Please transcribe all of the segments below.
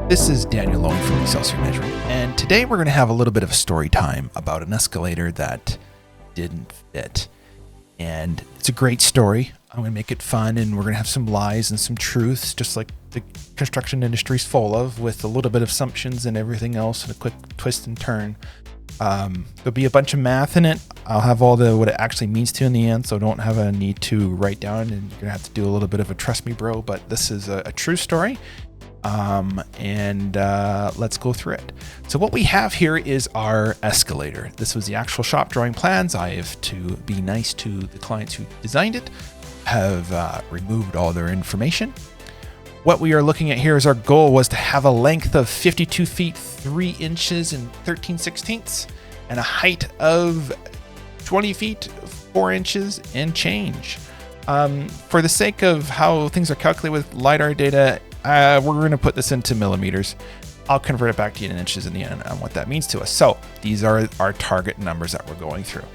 This is Daniel Lowy from Excelsior Measuring, and today we're going to have a little bit of a story time about an escalator that didn't fit. And it's a great story. I'm going to make it fun, and we're going to have some lies and some truths, just like the construction industry's full of, with a little bit of assumptions and everything else, and a quick twist and turn. There'll be a bunch of math in it. I'll have all the what it actually means to in the end, so don't have a need to write down, and you're going to have to do a little bit of a trust me bro, but this is a true story. Let's go through it. So what we have here is our escalator. This was the actual shop drawing plans. I have, to be nice to the clients who designed it, have removed all their information. What we are looking at here is our goal was to have a length of 52 feet 3 inches and 13/16 and a height of 20 feet 4 inches and change. For the sake of how things are calculated with LiDAR data, we're going to put this into millimeters. I'll convert it back to you in inches in the end on what that means to us. So these are our target numbers that we're going through.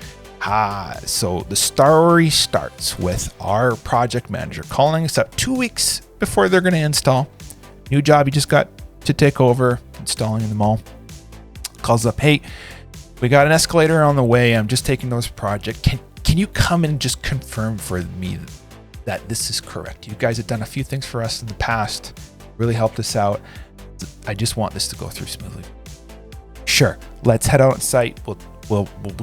So the story starts with our project manager calling us up 2 weeks before they're going to install. New job you just got to take over, installing in the mall. Calls up, hey, we got an escalator on the way. I'm just taking those project. Can you come and just confirm for me that this is correct? You guys have done a few things for us in the past, really helped us out. I just want this to go through smoothly. Sure, let's head out on site. We'll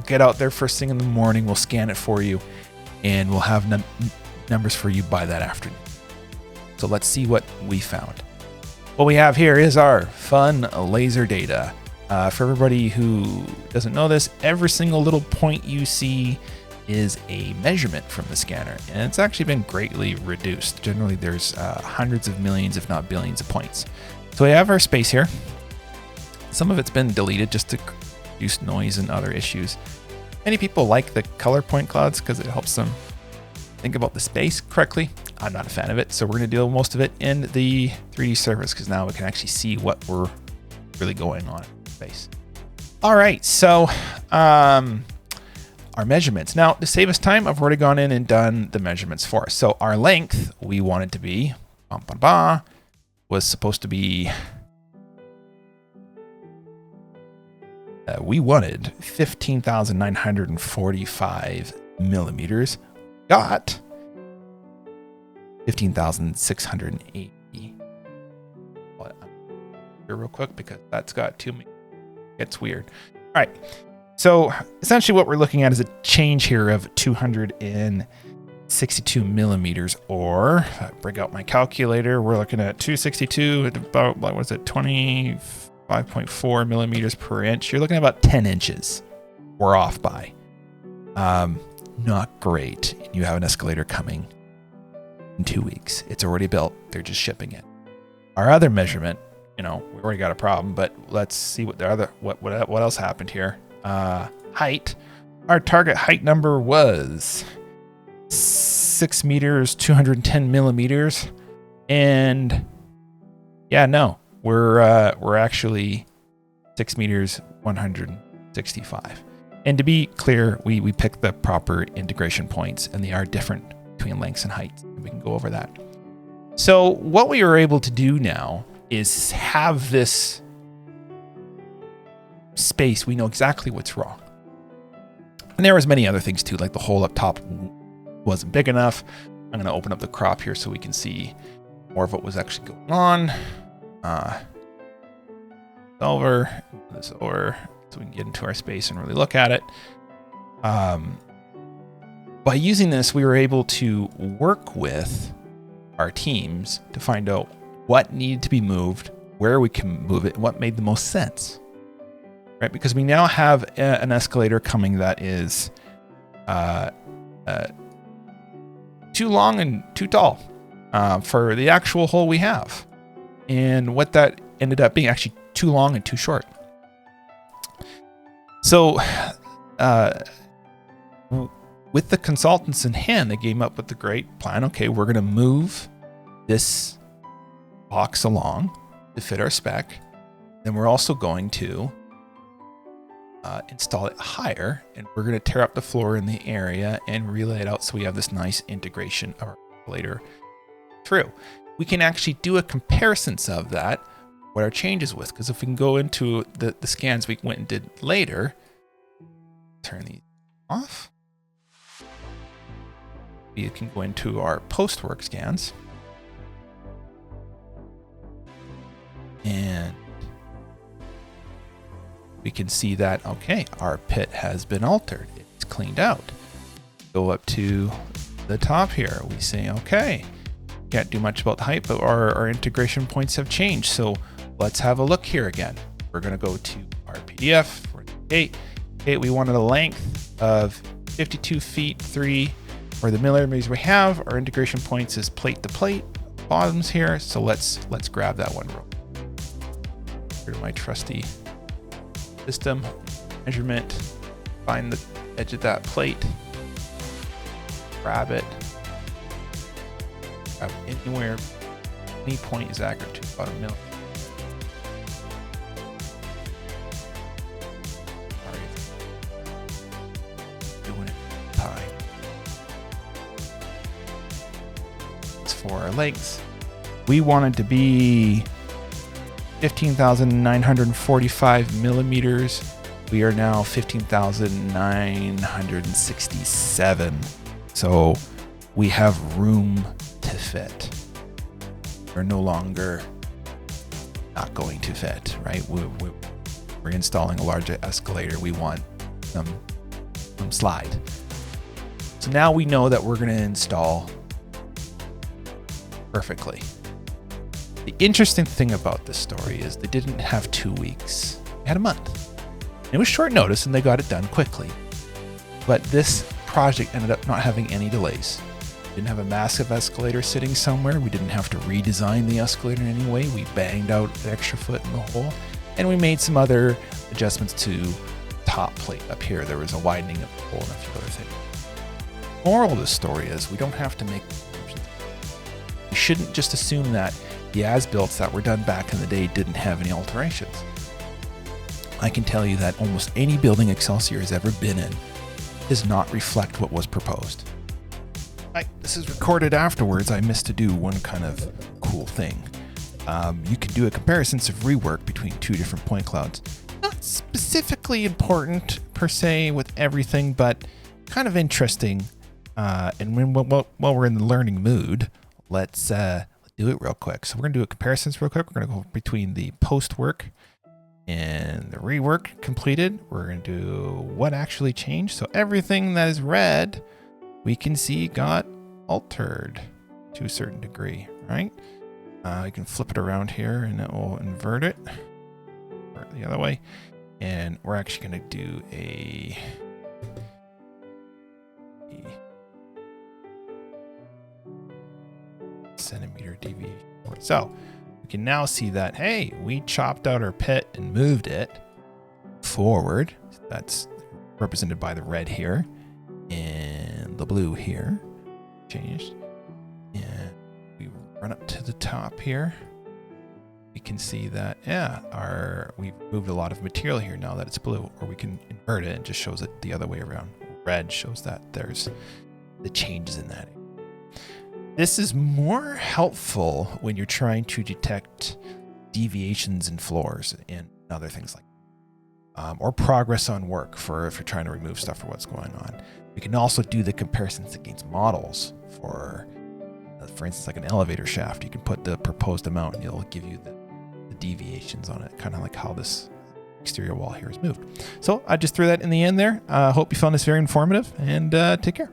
get out there first thing in the morning. We'll scan it for you, and we'll have numbers for you by that afternoon. So let's see what we found. What we have here is our fun laser data. For everybody who doesn't know this, every single little point you see is a measurement from the scanner, and it's actually been greatly reduced. Generally, there's hundreds of millions, if not billions, of points. So we have our space here. Some of it's been deleted just to reduce noise and other issues. Many people like the color point clouds because it helps them think about the space correctly. I'm not a fan of it, so we're going to deal with most of it in the 3D surface because now we can actually see what we're really going on in space. All right, so our measurements. Now, to save us time, I've already gone in and done the measurements for us. So our length, we wanted to be, was supposed to be, we wanted 15,945 millimeters. Got 15,680. Here real quick because that's got too many. It's weird. All right. So essentially what we're looking at is a change here of 262 millimeters, or if I break out my calculator, we're looking at 262 at about, what was it, 25.4 millimeters per inch. You're looking at about 10 inches we're off by. Not great. You have an escalator coming in 2 weeks. It's already built. They're just shipping it. Our other measurement, we already got a problem, but let's see what what else happened here. Height. Our target height number was 6 meters, 210 millimeters. And yeah, no, we're actually 6 meters, 165. And to be clear, we picked the proper integration points, and they are different between lengths and heights. We can go over that. So what we are able to do now is have this space. We know exactly what's wrong. And there was many other things too, like the hole up top wasn't big enough. I'm going to open up the crop here so we can see more of what was actually going on. Over this over so we can get into our space and really look at it. By using this, we were able to work with our teams to find out what needed to be moved, where we can move it, and what made the most sense. Right? Because we now have an escalator coming that is too long and too tall for the actual hole we have. And what that ended up being actually too long and too short. So with the consultants in hand, they came up with the great plan. Okay, we're going to move this box along to fit our spec. Then we're also going to install it higher, and we're going to tear up the floor in the area and relay it out so we have this nice integration of our escalator through. We can actually do a comparison of that what our changes with. Because if we can go into the scans we went and did later, turn these off. We can go into our post-work scans. And we can see that, okay, our pit has been altered. It's cleaned out. Go up to the top here. We say, okay, can't do much about the height, but our integration points have changed. So let's have a look here again. We're going to go to our PDF. Okay, we wanted a length of 52 feet 3 for the millimeters we have. Our integration points is plate to plate, bottoms here. So let's grab that one real quick. Here to my trusty system measurement, find the edge of that plate, grab it, grab anywhere, any point is accurate to about a millimeter. Doing it time. It's for our lengths. We want it to be 15,945 millimeters. We are now 15,967. So we have room to fit. We're no longer not going to fit, right? We're installing a larger escalator. We want some slide. So now we know that we're going to install perfectly. The interesting thing about this story is they didn't have 2 weeks. They had a month. It was short notice and they got it done quickly. But this project ended up not having any delays. We didn't have a massive escalator sitting somewhere. We didn't have to redesign the escalator in any way. We banged out an extra foot in the hole. And we made some other adjustments to the top plate up here. There was a widening of the hole and a few other things. Moral of the story is we don't have to make assumptions. We shouldn't just assume that the as-builts that were done back in the day didn't have any alterations. I can tell you that almost any building Excelsior has ever been in does not reflect what was proposed. This is recorded afterwards. I missed to do one kind of cool thing. You can do a comparison of rework between 2 different point clouds. Not specifically important per se with everything, but kind of interesting. And while we're in the learning mood, let's do it real quick. So we're going to do a comparisons real quick. We're going to go between the post work and the rework completed. We're going to do what actually changed. So everything that is red, we can see got altered to a certain degree, right? You can flip it around here and it will invert it or the other way. And we're actually going to do a centimeter deviation. So we can now see that, hey, we chopped out our pit and moved it forward. That's represented by the red here and the blue here. Changed. And we run up to the top here. We can see that, we've moved a lot of material here now that it's blue, or we can invert it and just shows it the other way around. Red shows that there's the changes in that. This is more helpful when you're trying to detect deviations in floors and other things like that. Or progress on work for if you're trying to remove stuff or what's going on. We can also do the comparisons against models for instance, like an elevator shaft. You can put the proposed amount and it'll give you the deviations on it, kind of like how this exterior wall here is moved. So I just threw that in the end there. Hope you found this very informative and take care.